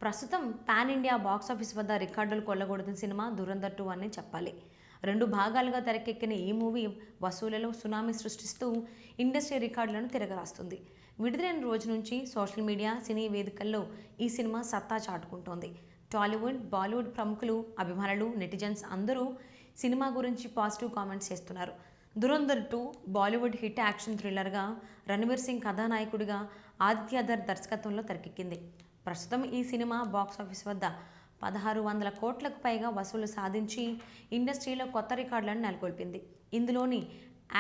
ప్రస్తుతం pan India box office వద్ద రికార్డులు కొల్లగొడుతున్న సినిమా దురంధర్ 2 అని చెప్పాలి. 2 భాగాలుగా తెరకెక్కిన ఈ మూవీ వసూళ్లలో సునామీ సృష్టిస్తూ ఇండస్ట్రీ రికార్డులను తిరగరాస్తుంది. విడుదలైన రోజు నుంచి సోషల్ మీడియా, సినీ వేదికల్లో ఈ సినిమా సత్తా చాటుకుంటోంది. టాలీవుడ్, బాలీవుడ్ ప్రముఖులు, అభిమానులు, నెటిజన్స్ అందరూ సినిమా గురించి పాజిటివ్ కామెంట్స్ చేస్తున్నారు. దురంధర్ 2 బాలీవుడ్ హిట్ యాక్షన్ థ్రిల్లర్గా రణ్వీర్ సింగ్ కథానాయకుడిగా ఆదిత్య ధర్ దర్శకత్వంలో తెరకెక్కింది. ప్రస్తుతం ఈ సినిమా బాక్సాఫీస్ వద్ద 1600 కోట్లకు పైగా వసూలు సాధించి ఇండస్ట్రీలో కొత్త రికార్డులను నెలకొల్పింది. ఇందులోని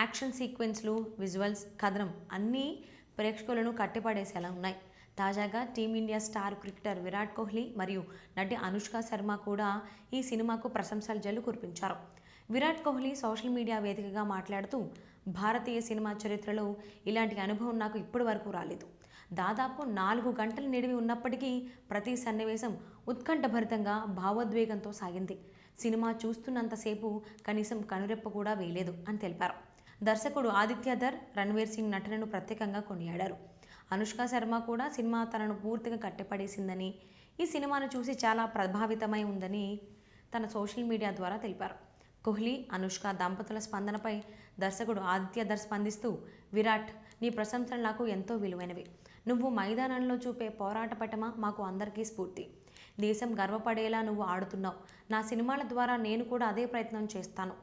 యాక్షన్ సీక్వెన్స్లు, విజువల్స్, కథనం అన్నీ ప్రేక్షకులను కట్టిపడేసేలా ఉన్నాయి. తాజాగా team India star cricketer Virat Kohli మరియు నటి అనుష్క శర్మ కూడా ఈ సినిమాకు ప్రశంసల జల్లు కురిపించారు. విరాట్ కోహ్లీ సోషల్ మీడియా వేదికగా మాట్లాడుతూ, భారతీయ సినిమా చరిత్రలో ఇలాంటి అనుభవం నాకు ఇప్పటి వరకు రాలేదు. దాదాపు 4 గంటలు నిడివి ఉన్నప్పటికీ ప్రతి సన్నివేశం ఉత్కంఠభరితంగా, భావోద్వేగంతో సాగింది. సినిమా చూస్తున్నంతసేపు కనీసం కనురెప్ప కూడా వేయలేదు అని తెలిపారు. దర్శకుడు ఆదిత్య ధర్, రణ్వీర్ సింగ్ నటనను ప్రత్యేకంగా కొనియాడారు. అనుష్క శర్మ కూడా సినిమా తనను పూర్తిగా కట్టిపడేసిందని, ఈ సినిమాను చూసి చాలా ప్రభావితమై ఉందని తన సోషల్ మీడియా ద్వారా తెలిపారు. కోహ్లీ, అనుష్క దంపతుల స్పందనపై దర్శకుడు ఆదిత్య ధర్ స్పందిస్తూ, విరాట్, నీ ప్రశంసలు నాకు ఎంతో విలువైనవి. నువ్వు మైదానంలో చూపే పోరాట పటమ మాకు అందరికీ స్ఫూర్తి. దేశం గర్వపడేలా నువ్వు ఆడుతున్నావు. నా సినిమాల ద్వారా నేను కూడా అదే ప్రయత్నం చేస్తాను.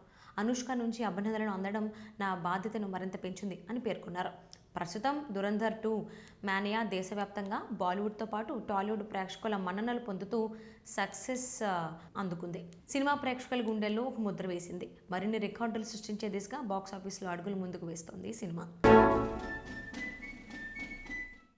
అనుష్క నుంచి అభినందనలు అందడం నా బాధ్యతను మరింత పెంచింది అని పేర్కొన్నారు. ప్రస్తుతం దురంధర్ 2 మానియా దేశవ్యాప్తంగా బాలీవుడ్తో పాటు టాలీవుడ్ ప్రేక్షకుల మన్ననలు పొందుతూ సక్సెస్ అందుకుంది. సినిమా ప్రేక్షకుల గుండెల్లో ఒక ముద్ర వేసింది. మరిన్ని రికార్డులు సృష్టించే దిశగా బాక్సాఫీస్లో అడుగులు ముందుకు వేస్తోంది ఈ సినిమా.